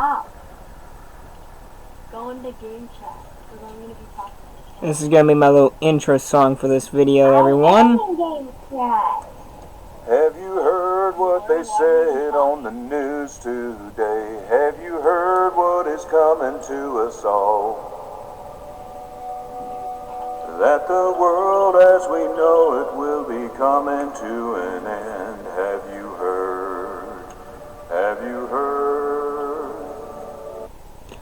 Stop. Go into game chat, because I'm going to be talking. This is going to be my little intro song for this video, everyone. I'm in game chat. Have you heard what they said on the news today? Have you heard what is coming to us all? That the world as we know it will be coming to an end. Have you heard? Have you heard?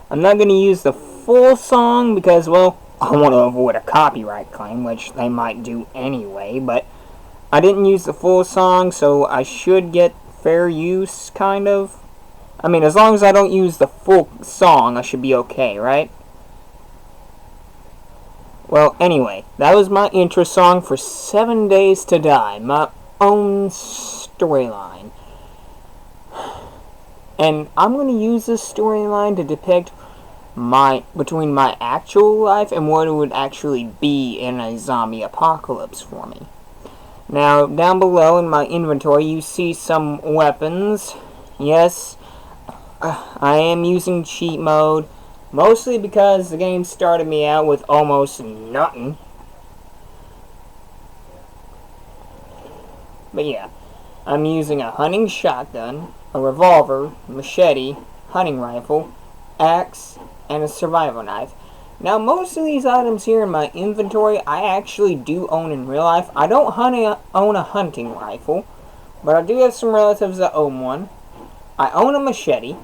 I'm not going to use the full song because, well, I want to avoid a copyright claim, which they might do anyway, but I didn't use the full song, so I should get fair use, kind of. I mean, as long as I don't use the full song, I should be okay, right? Well, anyway, that was my intro song for 7 Days to Die, my own storyline. And I'm going to use this storyline to depict between my actual life and what it would actually be in a zombie apocalypse for me. Now, down below in my inventory, you see some weapons. Yes, I am using cheat mode, mostly because the game started me out with almost nothing. But yeah, I'm using a hunting shotgun, a revolver, machete, hunting rifle, axe, and a survival knife. Now, most of these items here in my inventory, I actually do own in real life. I don't own a hunting rifle, but I do have some relatives that own one. I own a machete.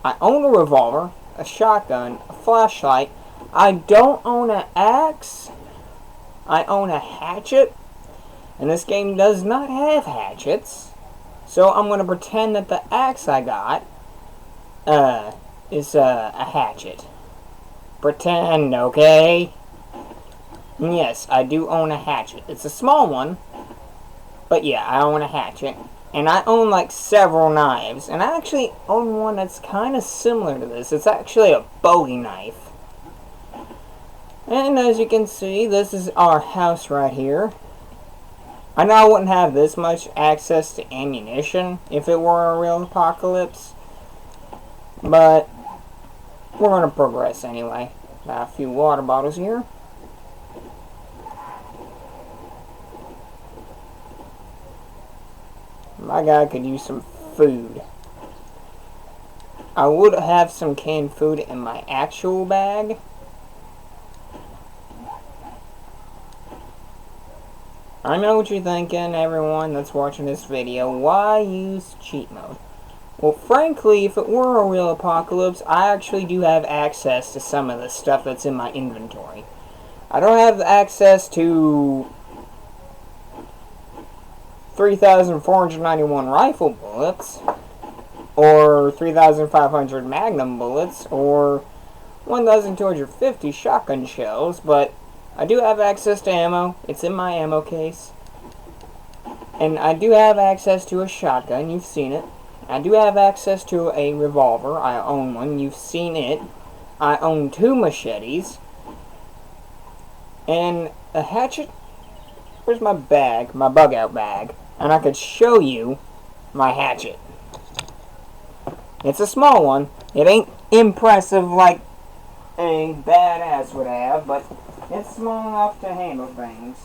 I own a revolver, a shotgun, a flashlight. I don't own an axe. I own a hatchet, and this game does not have hatchets. So I'm going to pretend that the axe I got is a hatchet. Pretend, okay? Yes, I do own a hatchet. It's a small one, but yeah, I own a hatchet. And I own like several knives, and I actually own one that's kind of similar to this. It's actually a Bowie knife. And as you can see, this is our house right here. I know I wouldn't have this much access to ammunition if it were a real apocalypse, but we're going to progress anyway. Got a few water bottles here. My guy could use some food. I would have some canned food in my actual bag. I know what you're thinking, everyone that's watching this video. Why use cheat mode? Well, frankly, if it were a real apocalypse, I actually do have access to some of the stuff that's in my inventory. I don't have access to 3,491 rifle bullets, or 3,500 magnum bullets, or 1,250 shotgun shells, but I do have access to ammo. It's in my ammo case. And I do have access to a shotgun. You've seen it. I do have access to a revolver. I own one. You've seen it. I own 2 machetes. And a hatchet. Where's my bag? My bug out bag. And I could show you my hatchet. It's a small one. It ain't impressive like a badass would have, but it's small enough to handle things.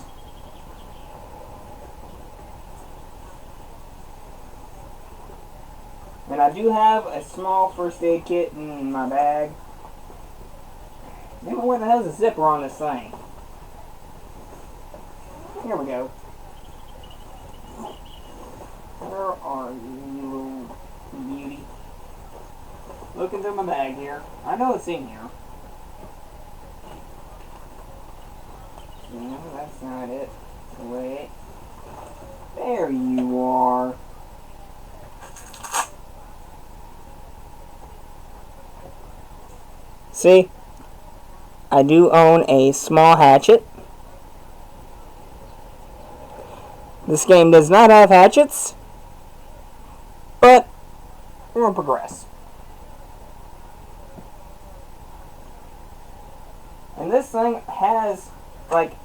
And I do have a small first aid kit in my bag. Damn, where the hell's the zipper on this thing? Here we go. Where are you, little beauty? Looking through my bag here. I know it's in here. No, that's not it. Wait. There you are. See? I do own a small hatchet. This game does not have hatchets, but we're going to progress. And this thing has, like,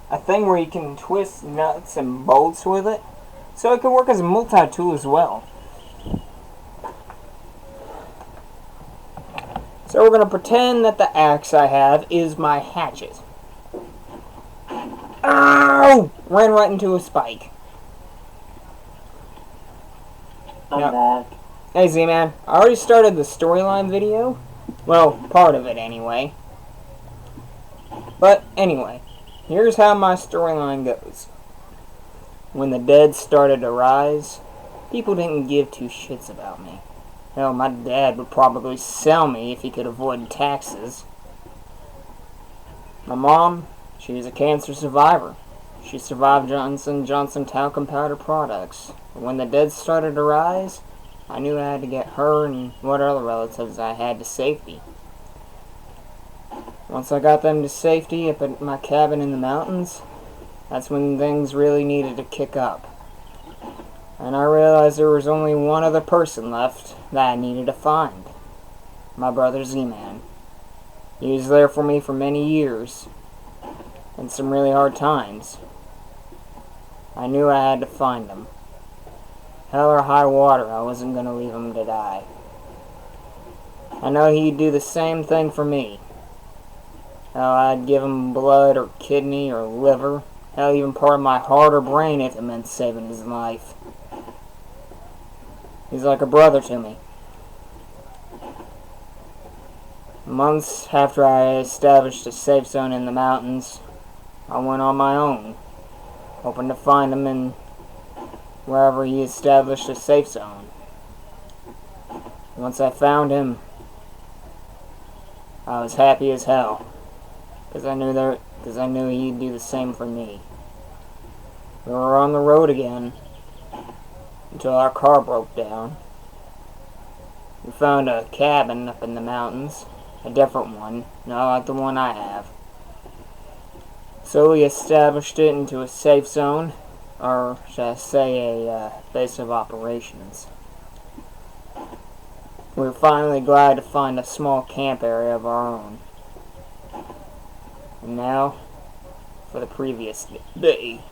a thing where you can twist nuts and bolts with it, so it can work as a multi-tool as well. So we're going to pretend that the axe I have is my hatchet. Ow! Ran right into a spike. I'm Yep. back. Hey Z-Man, I already started the storyline video. Well, part of it anyway. But anyway, here's how my storyline goes. When the dead started to rise, people didn't give two shits about me. Hell, my dad would probably sell me if he could avoid taxes. My mom, she was a cancer survivor. She survived Johnson & Johnson talcum powder products. But when the dead started to rise, I knew I had to get her and what other relatives I had to safety. Once I got them to safety up at my cabin in the mountains, that's when things really needed to kick up. And I realized there was only one other person left that I needed to find. My brother Z-Man. He was there for me for many years, and some really hard times. I knew I had to find him. Hell or high water, I wasn't going to leave him to die. I know he'd do the same thing for me. Hell, I'd give him blood or kidney or liver. Hell, even part of my heart or brain if it meant saving his life. He's like a brother to me. Months after I established a safe zone in the mountains, I went on my own, hoping to find him in wherever he established a safe zone. Once I found him, I was happy as hell, because I knew he'd do the same for me. We were on the road again, until our car broke down. We found a cabin up in the mountains, a different one, not like the one I have. So we established it into a safe zone, or should I say a base of operations. We were finally glad to find a small camp area of our own. And now, for the previous day.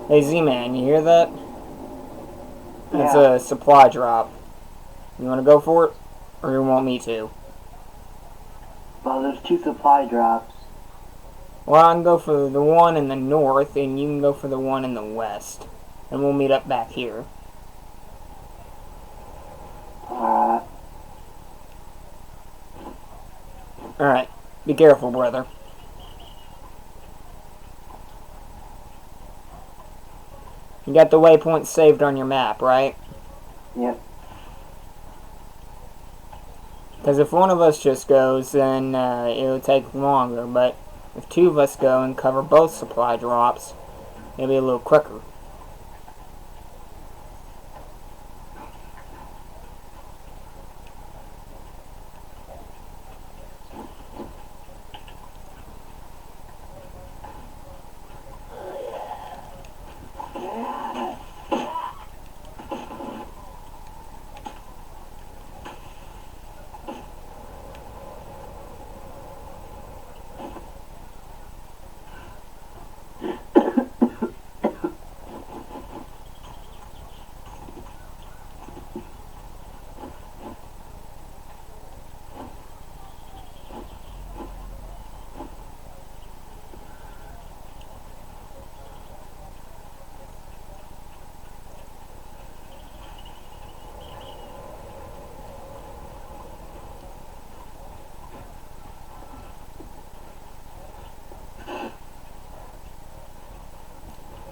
Hey Z-Man, you hear that? It's Yeah. a supply drop. You want to go for it? Or you want me to? Well, there's 2 supply drops. Well, I can go for the one in the north, and you can go for the one in the west. And we'll meet up back here. Alright, be careful, brother. You got the waypoint saved on your map, right? Yep. Because if one of us just goes, then it'll take longer. But if 2 of us go and cover both supply drops, it'll be a little quicker.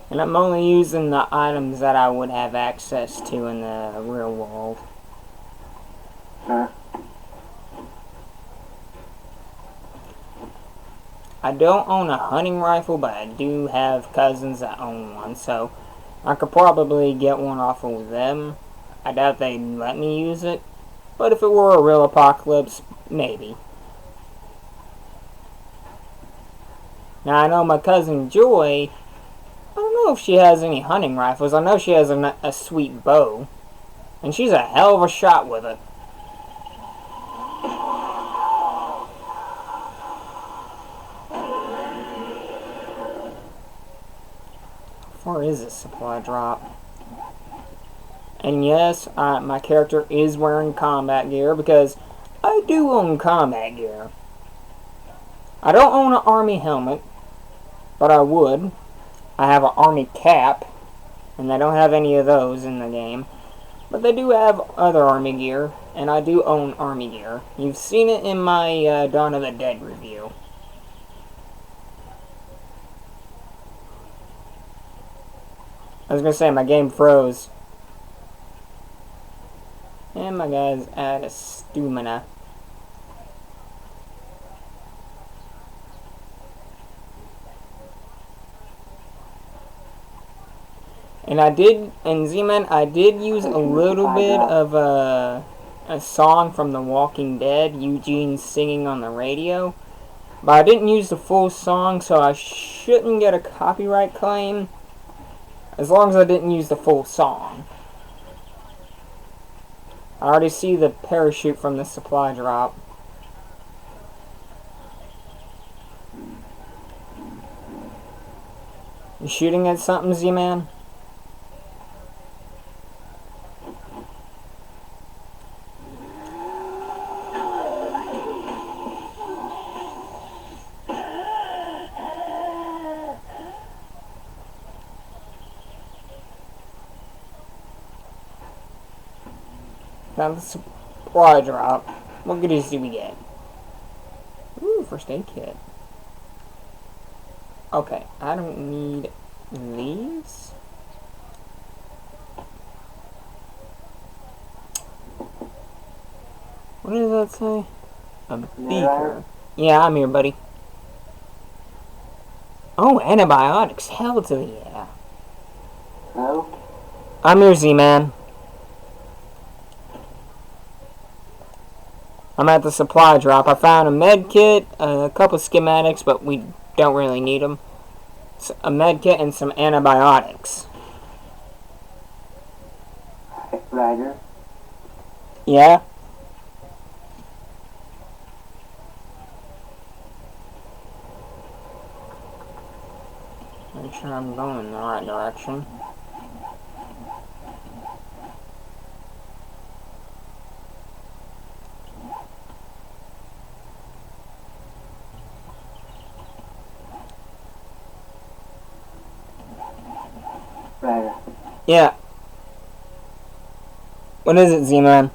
And I'm only using the items that I would have access to in the real world. Huh? I don't own a hunting rifle, but I do have cousins that own one, so I could probably get one off of them. I doubt they'd let me use it, but if it were a real apocalypse, maybe. Now I know my cousin Joy, I don't know if she has any hunting rifles. I know she has a sweet bow, and she's a hell of a shot with it. Where is this supply drop? And yes, my character is wearing combat gear because I do own combat gear. I don't own an army helmet, but I would. I have an army cap, and they don't have any of those in the game. But they do have other army gear, and I do own army gear. You've seen it in my Dawn of the Dead review. I was gonna say, my game froze. And my guy's out of stamina. And Z-Man, I did use a little bit of a song from The Walking Dead, Eugene singing on the radio. But I didn't use the full song, so I shouldn't get a copyright claim. As long as I didn't use the full song. I already see the parachute from the supply drop. You shooting at something, Z-Man? Now the supply drop. What goodies do we get? Ooh, first aid kit. Okay, I don't need these. What does that say? A beaker. Yeah, I'm here, buddy. Oh, antibiotics. Hell to the yeah. Hello? I'm here, Z-Man. I'm at the supply drop. I found a med kit, a couple schematics, but we don't really need them. A med kit and some antibiotics. Ryder? Yeah? Make sure I'm going in the right direction. Ryder. Yeah. What is it, Z-Man?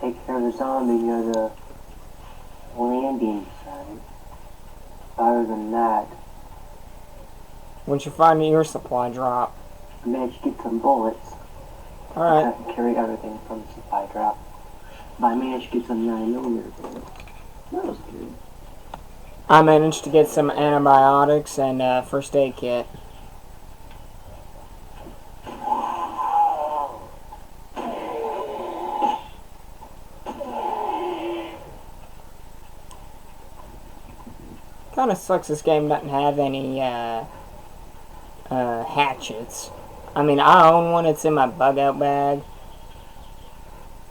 Take care of the zombie near the landing site. Other than that, Once you find your supply drop. I managed to get some bullets. Alright. I couldn't carry everything from the supply drop. But I managed to get some 9mm bullets. That was good. I managed to get some antibiotics and a first aid kit. Kinda sucks this game doesn't have any hatchets. I mean, I own one, it's in my bug out bag.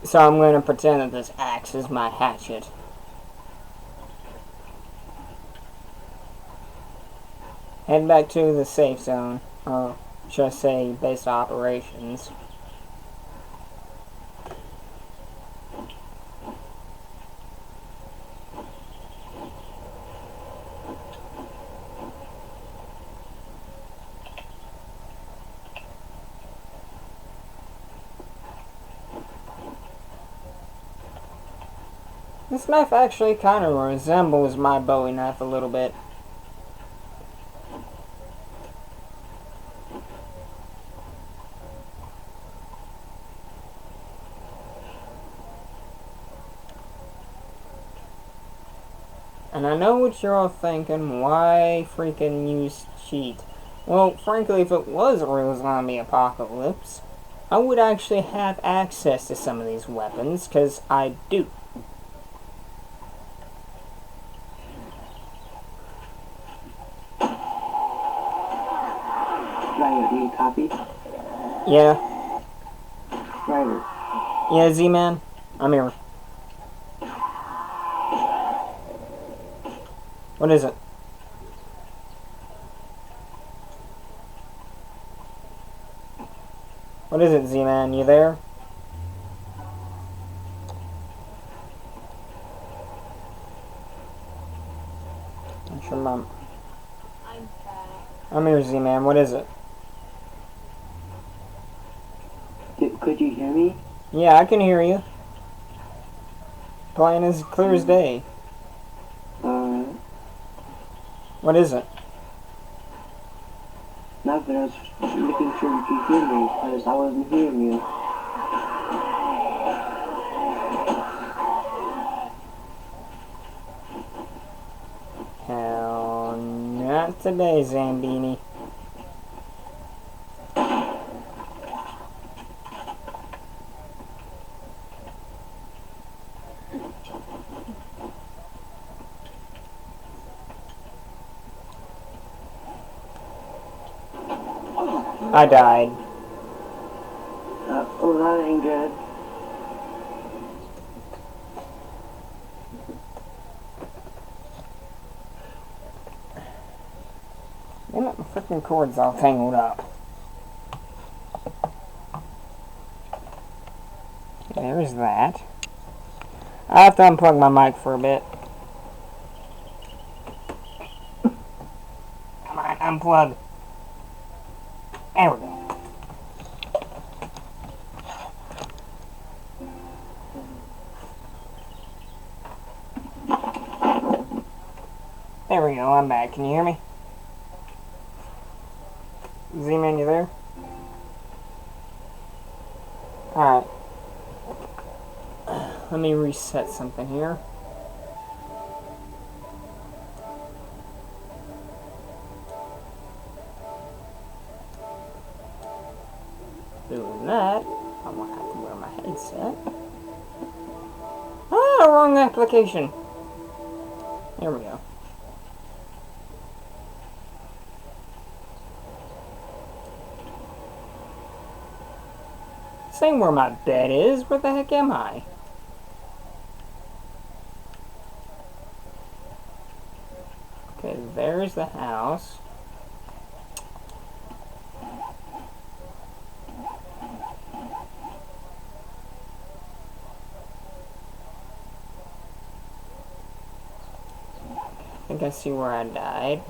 So I'm going to pretend that this axe is my hatchet. Head back to the safe zone, or should I say base of operations. This knife actually kind of resembles my Bowie knife a little bit. And I know what you're all thinking, why freaking use cheat? Well, frankly, if it was a real zombie apocalypse, I would actually have access to some of these weapons, because I do. Ryder, do you copy? Yeah. Ryder. Yeah, Z-Man. I'm here. What is it? What is it, Z-Man? You there? I'm sure Mom. I'm back. I'm here, Z-Man. What is it? Could you hear me? Yeah, I can hear you. Plain as clear as day. Alright. What is it? Nothing. I was making sure you could hear me because I wasn't hearing you. Hell, not today, Zambini. I died. Oh, that ain't good. Damn it, my freaking cord's all tangled up. There's that. I have to unplug my mic for a bit. Come on, unplug. There we go. There we go, I'm back. Can you hear me? Z-Man, you there? Alright. Let me reset something here. Doing that, I'm gonna have to wear my headset. Ah, wrong application. There we go. Saying where my bed is. Where the heck am I? Okay, there's the house. I think I see where I died.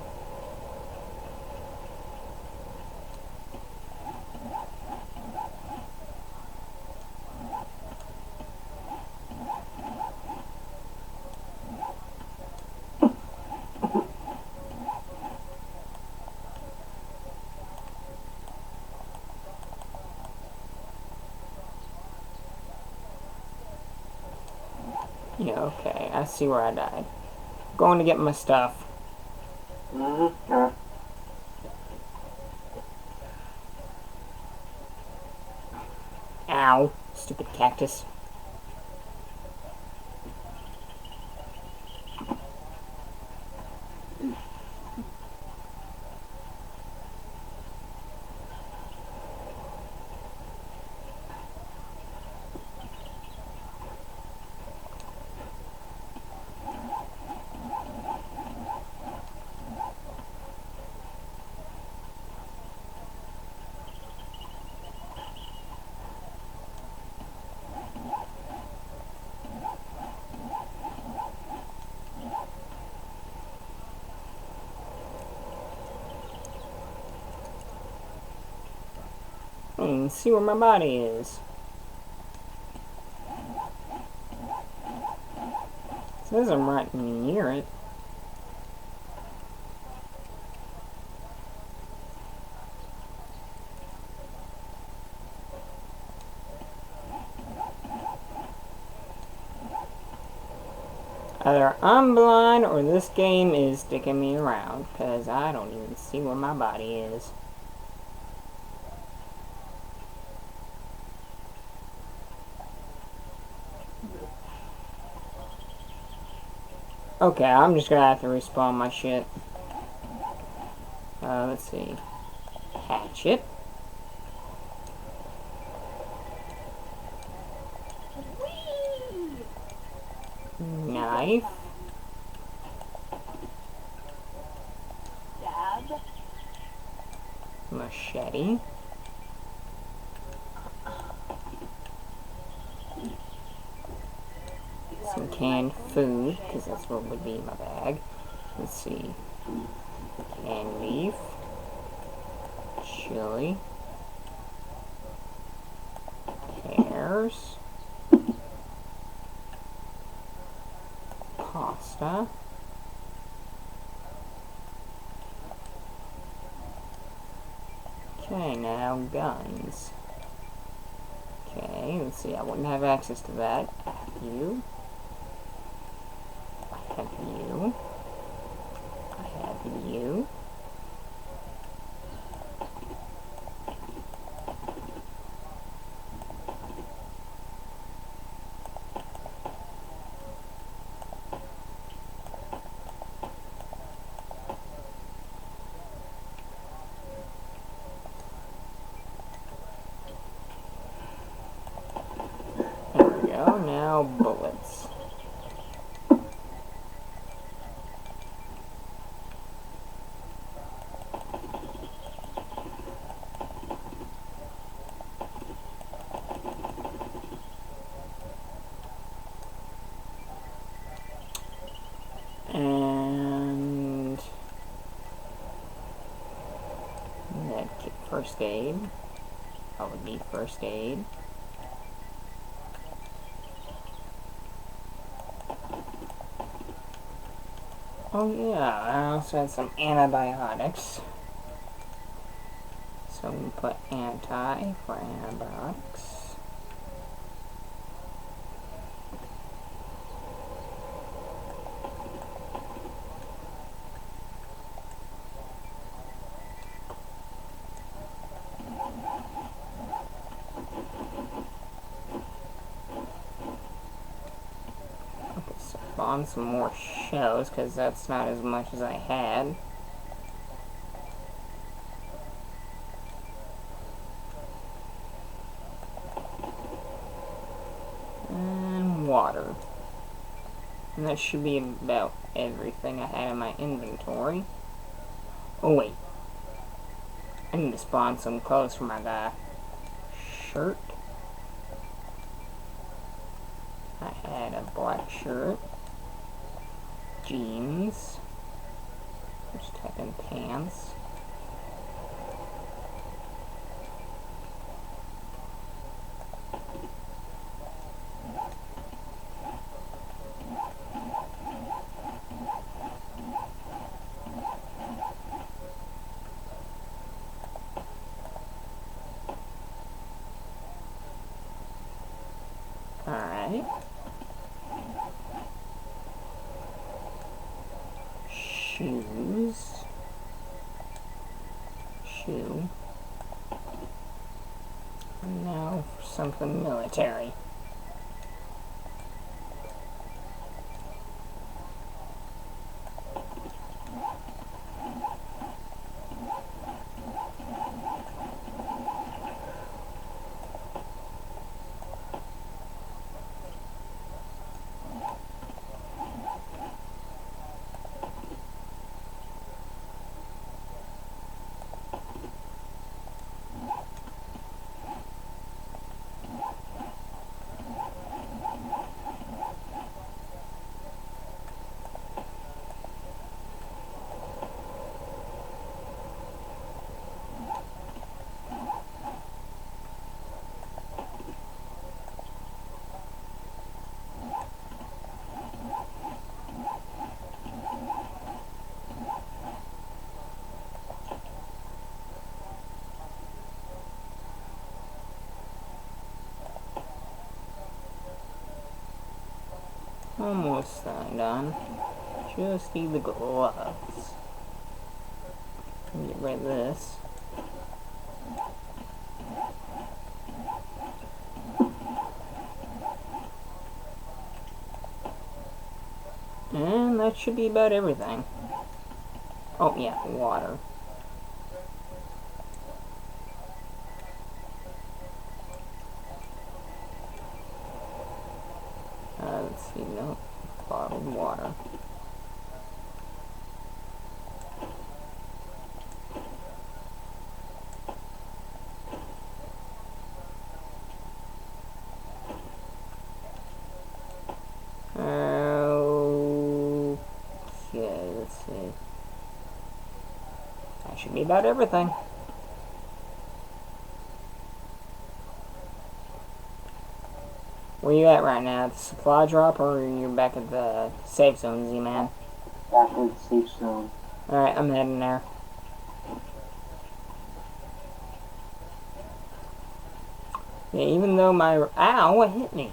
Yeah, okay, I see where I died. Going to get my stuff. Mm-hmm. Ow, stupid cactus. See where my body is. It says I'm right near it. Either I'm blind or this game is sticking me around, because I don't even see where my body is. Okay, I'm just gonna have to respawn my shit. Let's see. Hatchet. Knife. Dab. Machete. Some canned food, because that's what would be in my bag. Let's see. Canned beef. Chili. Pears. Pasta. Okay, now guns. Okay, let's see, I wouldn't have access to that. You. I have you. I have you. There we go, now bullets. And that first aid. I would need first aid. Oh yeah, I also had some antibiotics. So we put anti for antibiotics. On some more shells because that's not as much as I had. And water. And that should be about everything I had in my inventory. Oh wait. I need to spawn some clothes for my guy. Shirt. I had a black shirt. Jeans. Just type in pants. Alright. Shoes. Shoe. And now for something military. Almost done. Just need the gloves. Get rid of this. And that should be about everything. Oh yeah, water. Let's see, no. Bottled water. see. That should be about everything. Where you at right now? At the supply drop, or are you back at the safe zone, Z-Man? Back in the safe zone. Alright, I'm heading there. Yeah, even though my... Ow, what hit me?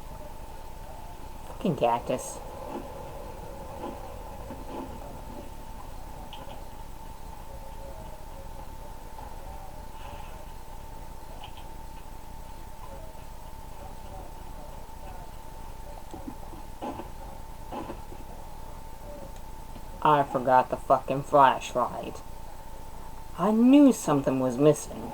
Fucking cactus. I forgot the fucking flashlight. I knew something was missing.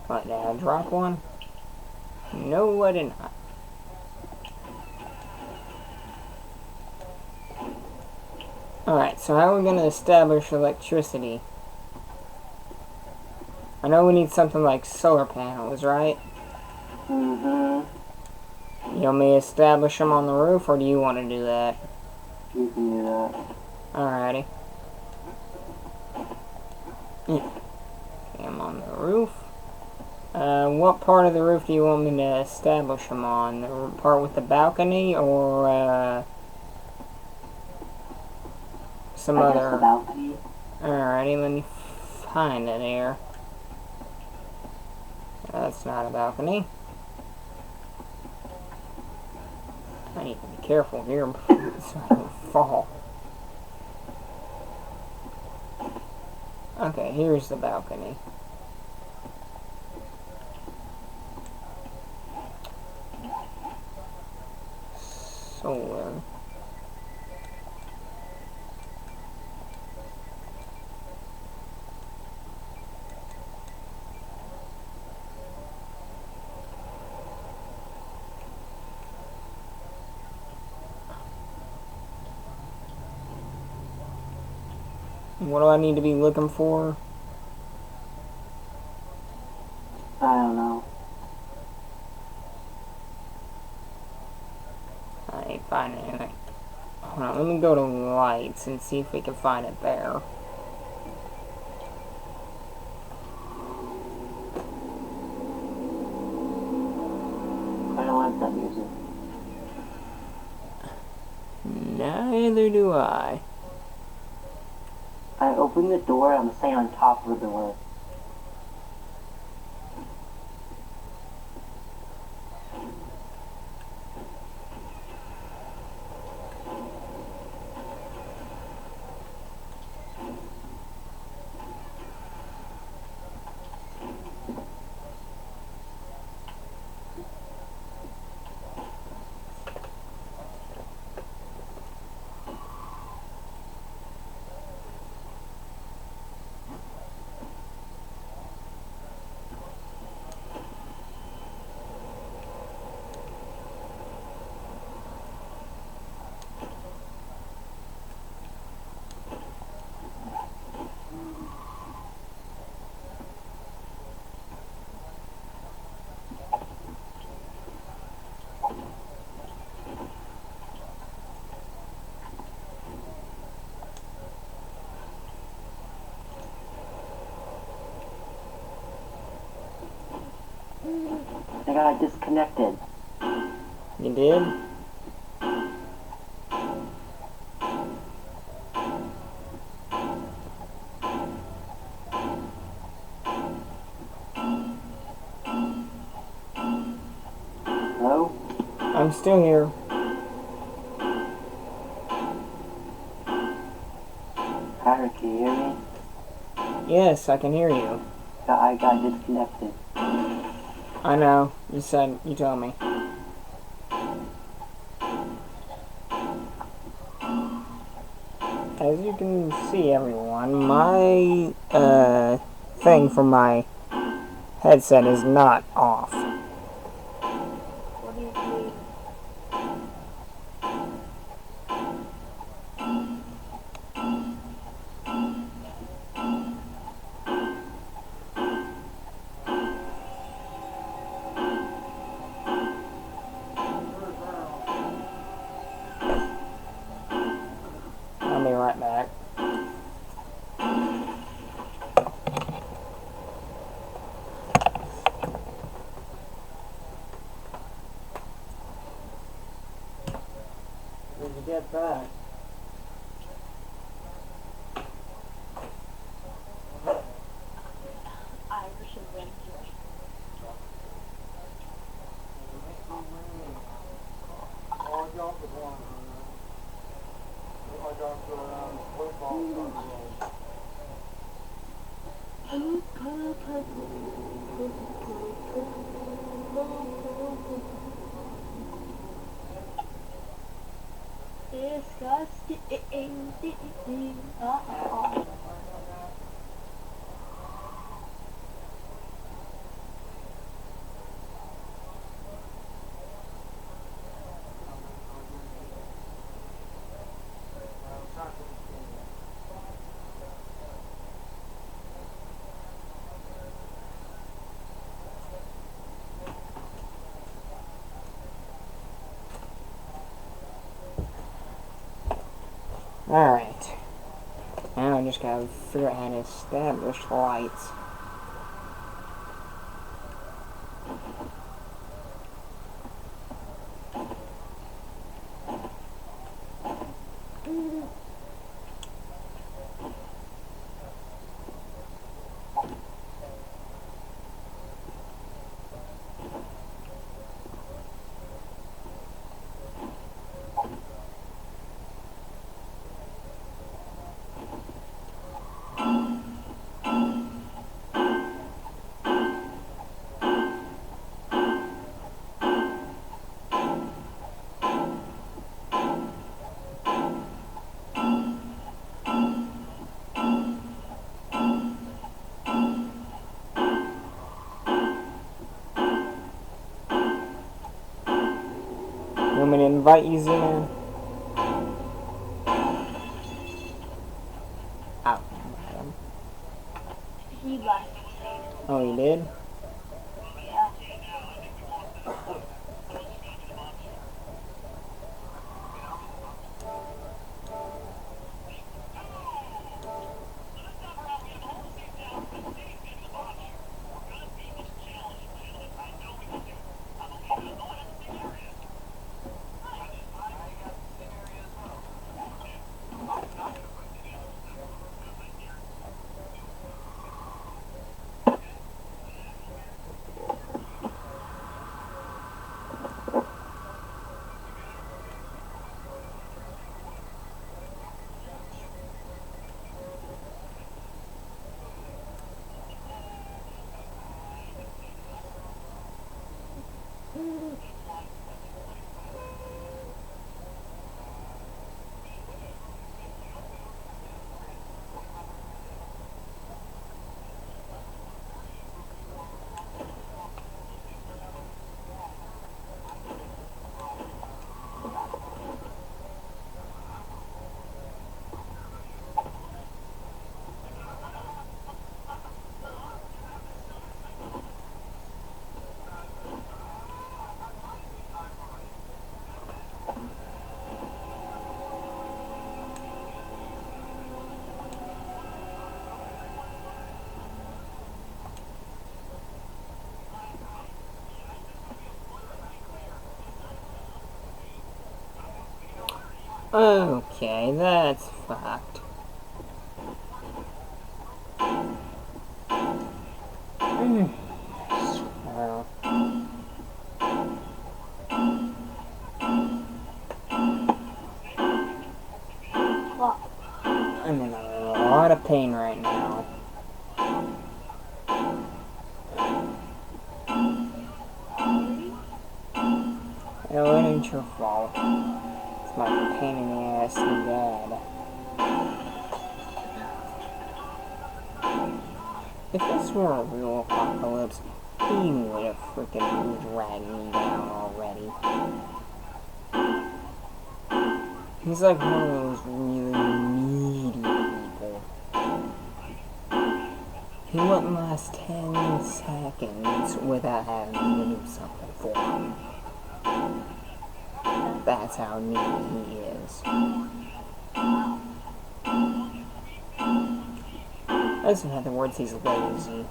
What, did I drop one? No, I did not. Alright, so how are we going to establish electricity? I know we need something like solar panels, right? Mm-hmm. You want me to establish them on the roof, or do you want to do that? You can do that. Alrighty. Okay, I'm on the roof. What part of the roof do you want me to establish them on? The part with the balcony, or, some I guess other... the balcony. Alrighty, let me find it here. That's not a balcony. I need to be careful here so I don't fall. Okay, here's the balcony. Solar. What do I need to be looking for? I don't know. I ain't finding anything. Hold on, let me go to lights and see if we can find it there. I don't like that music. Neither do I. I opened the door, I'm staying on top of the door. I got disconnected. You did? Hello? I'm still here. Patrick, can you hear me? Yes, I can hear you. I got disconnected. I know. You told me. As you can see, everyone, my, thing for my headset is not off. What do you mean? get back. Irish Avenger. All I got was one. I got the football stuff. Disgusting. Alright. Now I just gotta figure out how to establish lights. You want me to invite you, Z-Man? Oh. He left. Oh, you did? Yeah. Okay, that's fucked. So, What? I'm in a lot of pain right now. It ain't your fault. It's my pain in the ass and dad. If this were a real apocalypse, he would have freaking dragged me down already. He's like one of those really needy people. He wouldn't last 10 seconds without having me to do something for him. That's how needy he is. That's in other words, he's lazy.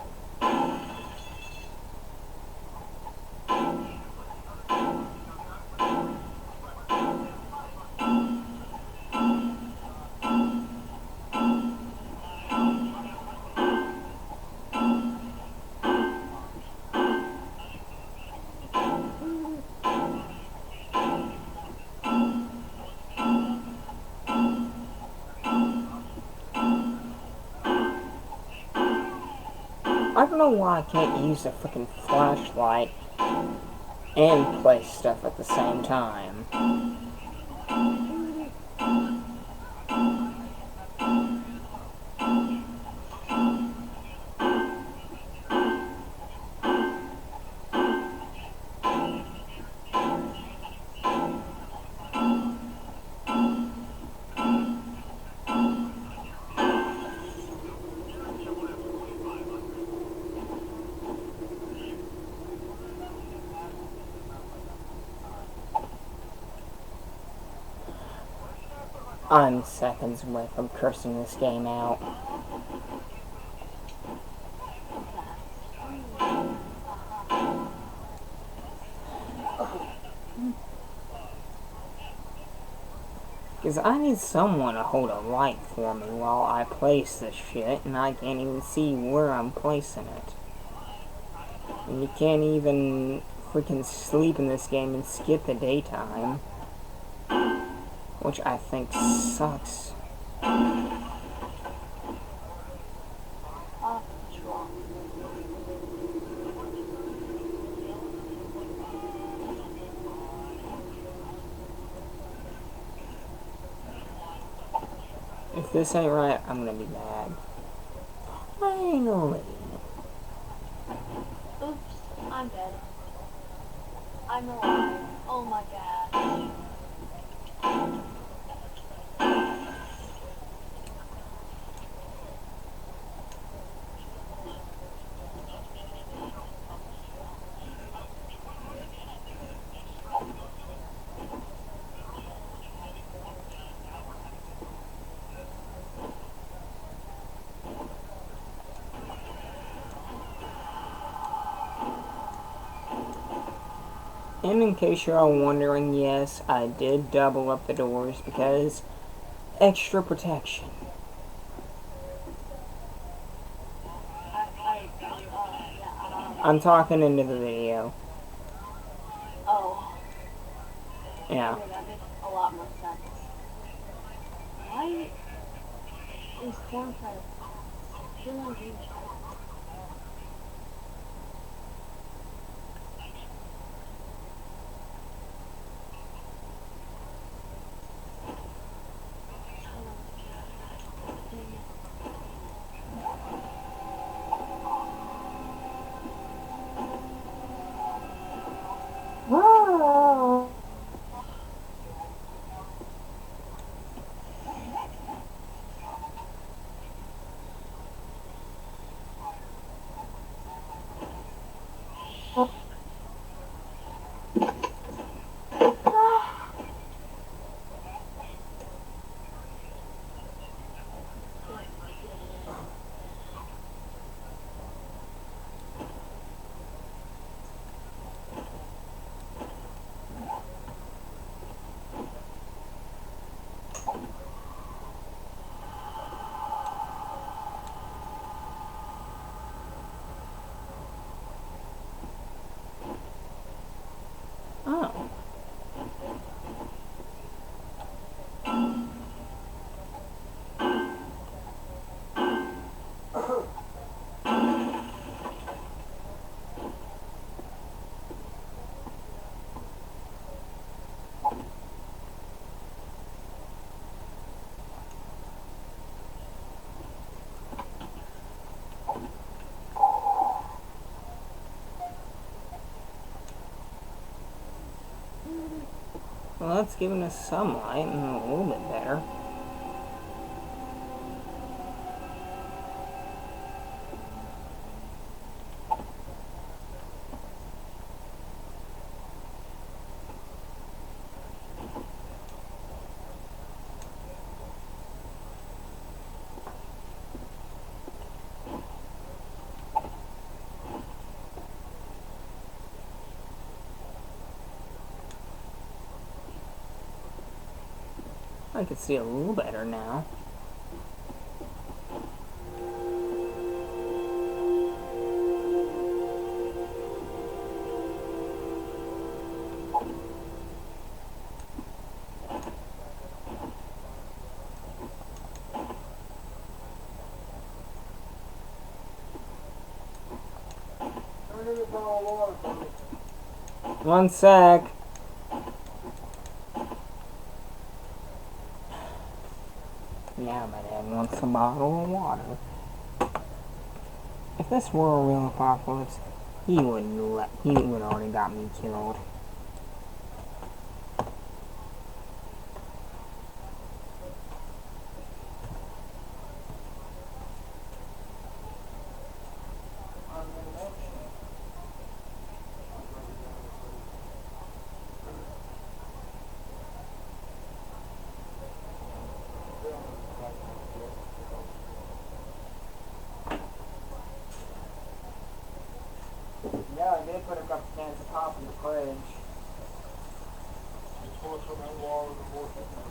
I don't know why I can't use a freaking flashlight and play stuff at the same time. I'm seconds away from cursing this game out. Because I need someone to hold a light for me while I place this shit, and I can't even see where I'm placing it. And you can't even freaking sleep in this game and skip the daytime. Which I think sucks. If this ain't right, I'm gonna be mad. Finally. Oops, I'm dead. I'm alive. Oh my god. And in case you're all wondering, yes, I did double up the doors because extra protection. I'm talking into the video. Oh. Yeah. Okay, that makes a lot more sense. Why is Cornfire still on game chat? Oh. Well, that's giving us some light and a little bit better. I can see a little better now. me a bottle of water, please. One sec. Yeah, my dad wants a bottle of water. If this were a real apocalypse, he would already got me killed. Yeah, I did put a couple cans of pop in the fridge. Just pour some of that water and wash it down.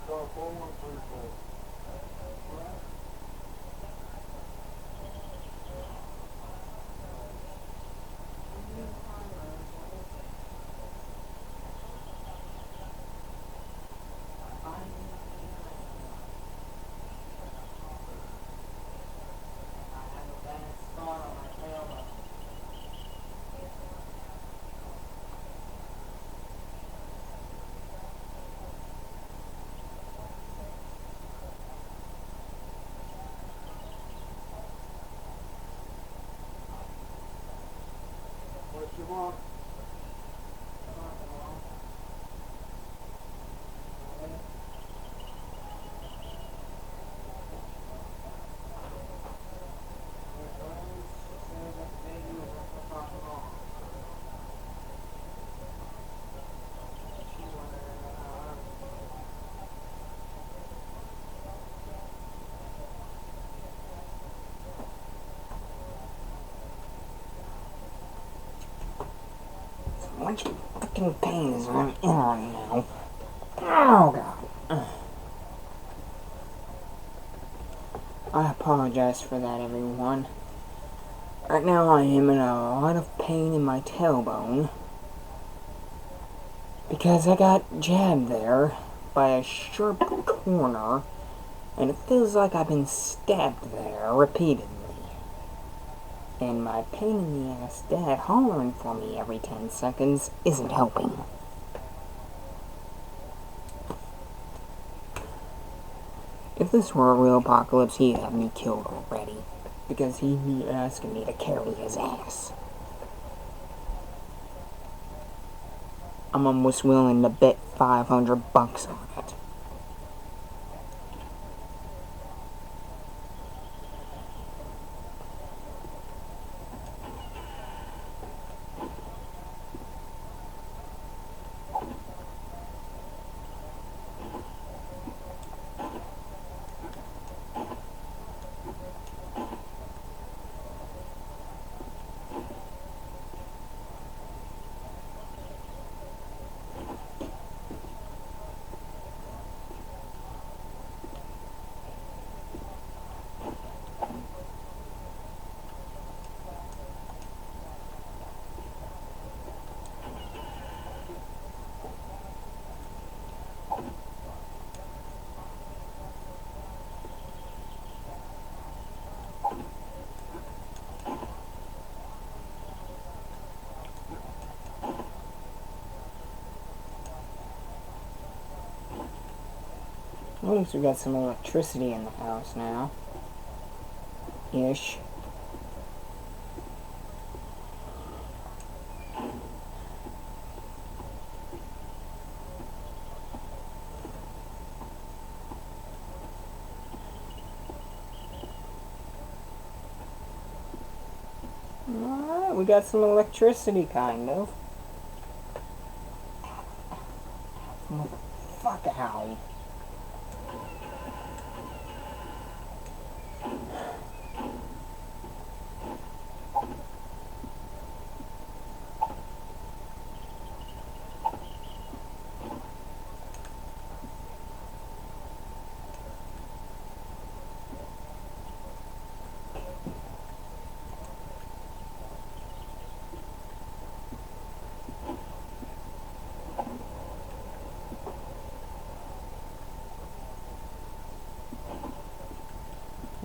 So 4134. What you want? Much fucking pain is I'm in right now. Oh god. I apologize for that, everyone. Right now I am in a lot of pain in my tailbone because I got jabbed there by a sharp corner, and it feels like I've been stabbed there repeatedly. And my pain in the ass dad hollering for me every 10 seconds isn't helping. If this were a real apocalypse, he'd have me killed already, because he'd be asking me to carry his ass. I'm almost willing to bet $500 on it. At least we got some electricity in the house now. Ish. Alright, we got some electricity, kind of. Fuck out.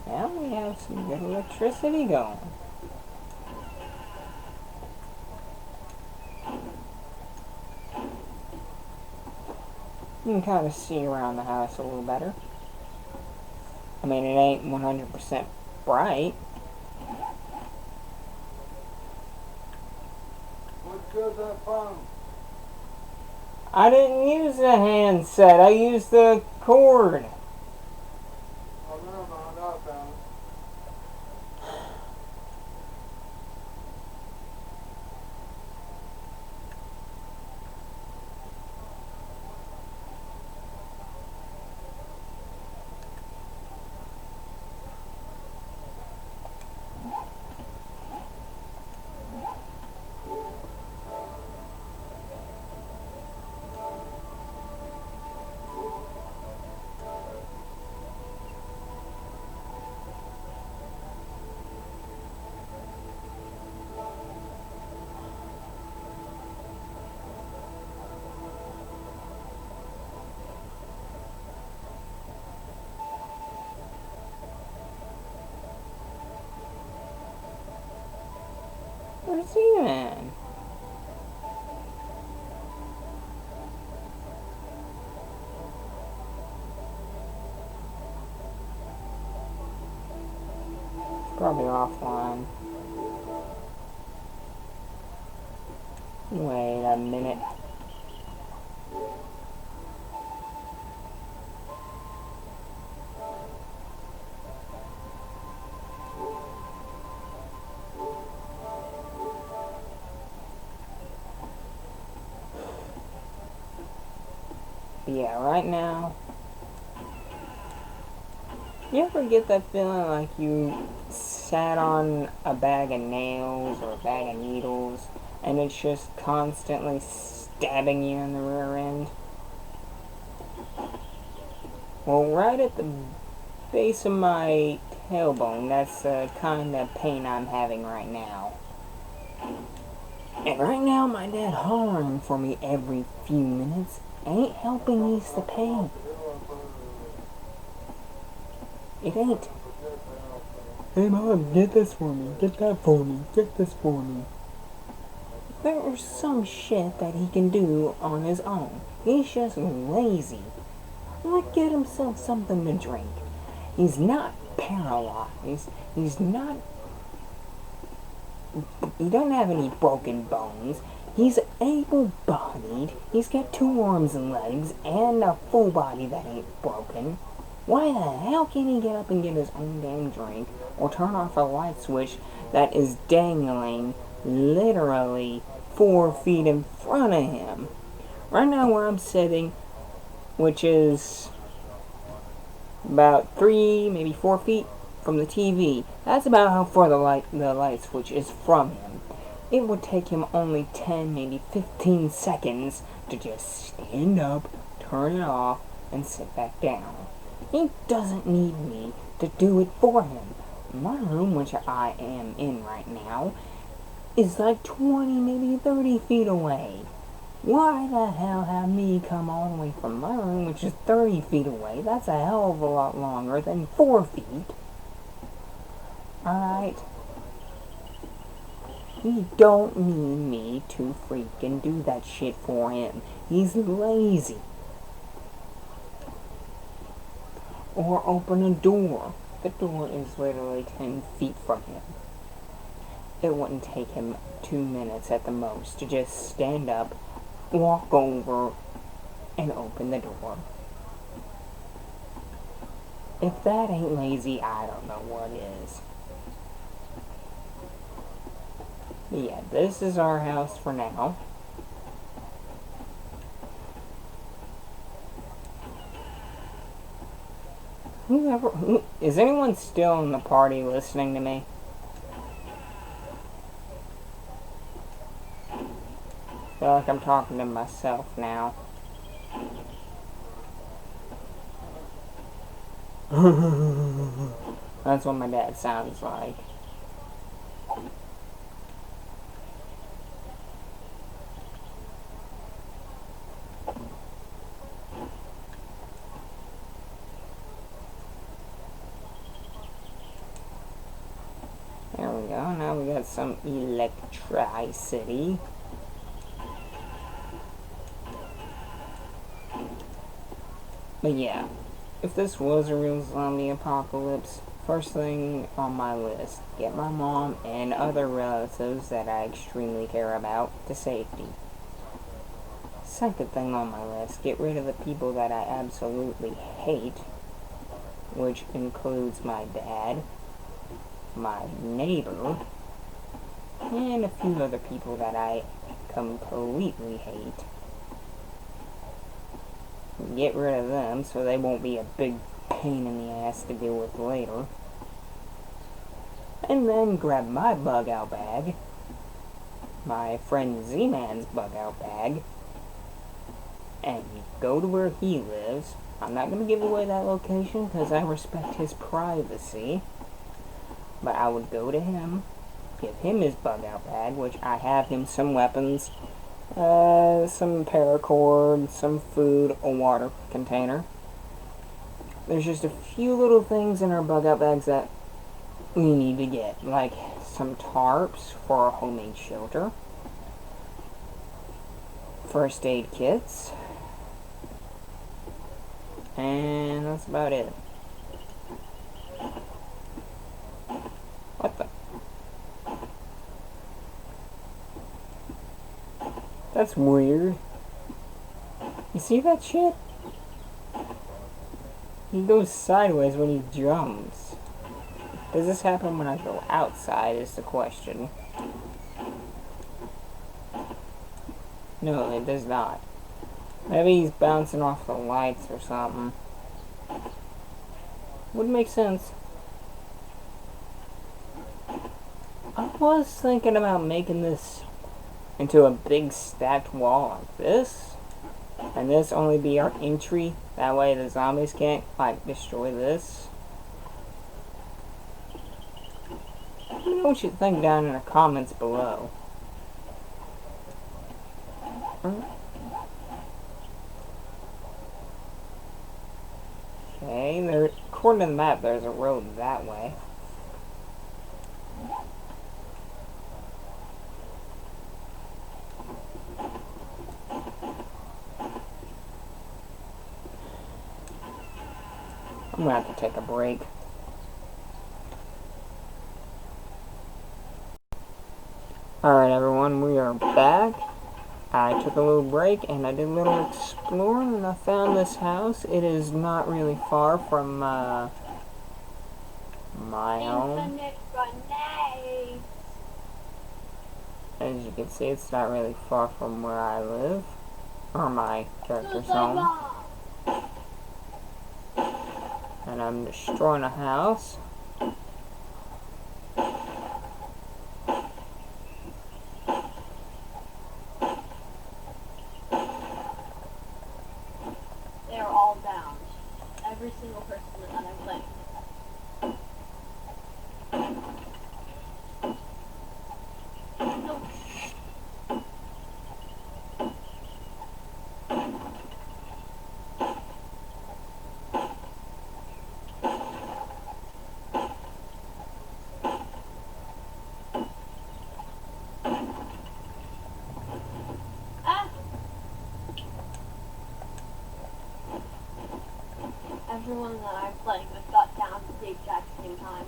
Now we have some good electricity going. You can kind of see around the house a little better. I mean, it ain't 100% bright. What goes that phone? I didn't use the handset, I used the cord. Oh, never mind, I found it. Where's he, man? Probably offline. Wait a minute. Yeah, right now. You ever get that feeling like you sat on a bag of nails or a bag of needles and it's just constantly stabbing you in the rear end? Well, right at the base of my tailbone, that's the kind of pain I'm having right now. And right now, my dad hollering for me every few minutes ain't helping ease the pain. It ain't. Hey mom, get this for me, get that for me, get this for me. There's some shit that he can do on his own. He's just lazy. Like get himself something to drink. He's not paralyzed. He's not... He doesn't have any broken bones. He's able-bodied. He's got 2 arms and legs and a full body that ain't broken. Why the hell can't he get up and get his own damn drink or turn off a light switch that is dangling literally 4 feet in front of him? Right now where I'm sitting, which is about 3, maybe 4 feet from the TV, that's about how far the light switch is from him. It would take him only 10, maybe 15 seconds to just stand up, turn it off, and sit back down. He doesn't need me to do it for him. My room, which I am in right now, is like 20, maybe 30 feet away. Why the hell have me come all the way from my room, which is 30 feet away? That's a hell of a lot longer than 4 feet. Alright? He don't need me to freaking do that shit for him. He's lazy. Or open a door. The door is literally 10 feet from him. It wouldn't take him 2 minutes at the most to just stand up, walk over, and open the door. If that ain't lazy, I don't know what is. But yeah, this is our house for now. Is anyone still in the party listening to me? I feel like I'm talking to myself now. That's what my dad sounds like. There we go. Now we got some electricity. But yeah, if this was a real zombie apocalypse, first thing on my list, get my mom and other relatives that I extremely care about to safety. Second thing on my list, get rid of the people that I absolutely hate, which includes my dad, my neighbor, and a few other people that I completely hate. Get rid of them so they won't be a big pain in the ass to deal with later. And then grab my bug out bag, my friend Z-Man's bug out bag, and go to where he lives. I'm not going to give away that location because I respect his privacy. But I would go to him, give him his bug out bag, which I have him some weapons, some paracord, some food, a water container. There's just a few little things in our bug out bags that we need to get, like some tarps for our homemade shelter, first aid kits, and that's about it. What the? That's weird. You see that shit? He goes sideways when he jumps. Does this happen when I go outside is the question. No, it does not. Maybe he's bouncing off the lights or something. Would make sense. I was thinking about making this into a big stacked wall like this. And this only be our entry. That way the zombies can't, like, destroy this. Let me know what you think down in the comments below. Okay, according to the map, there's a road that way. I'm gonna have to take a break. Alright everyone, we are back. I took a little break and I did a little exploring and I found this house. It is not really far from my home. Infinite grenades. As you can see, it's not really far from where I live, or my character's home. And I'm destroying a house. They're all down. Every single person that I'm playing. Everyone that I'm playing with got down at the exact same time.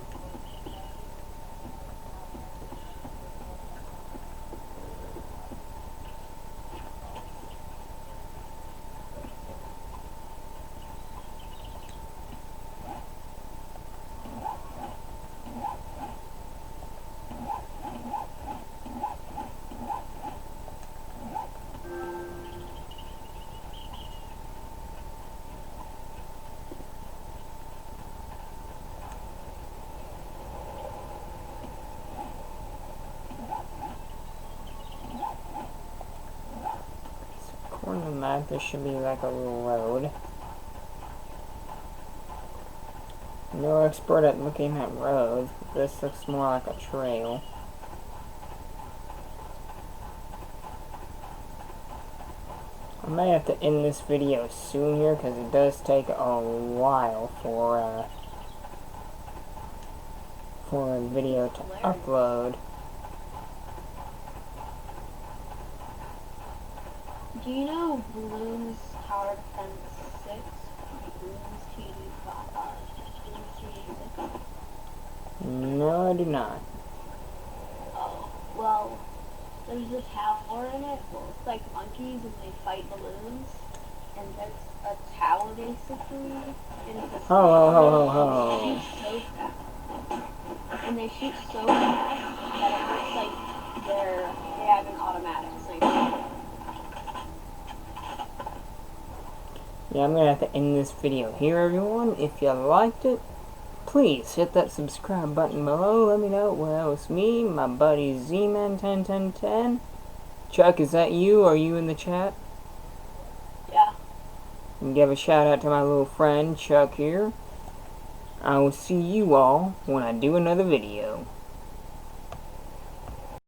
map, there should be like a little road. No expert at looking at roads, but this looks more like a trail. I may have to end this video soon here because it does take a while for a video to upload. Do you know Bloons Tower Defense 6? Bloons TD6? No, I do not. Oh, well, there's a tower in it. Well, it's like monkeys and they fight balloons. And there's a tower basically. And it's a Ho. so fast. And they shoot so fast that it looks like they have an automatic sniper. Yeah, I'm gonna have to end this video here, everyone. If you liked it, please hit that subscribe button below. Let me know. Well, it's me, my buddy Z-Man101010. Chuck, is that you? Are you in the chat? Yeah. And give a shout out to my little friend Chuck here. I will see you all when I do another video.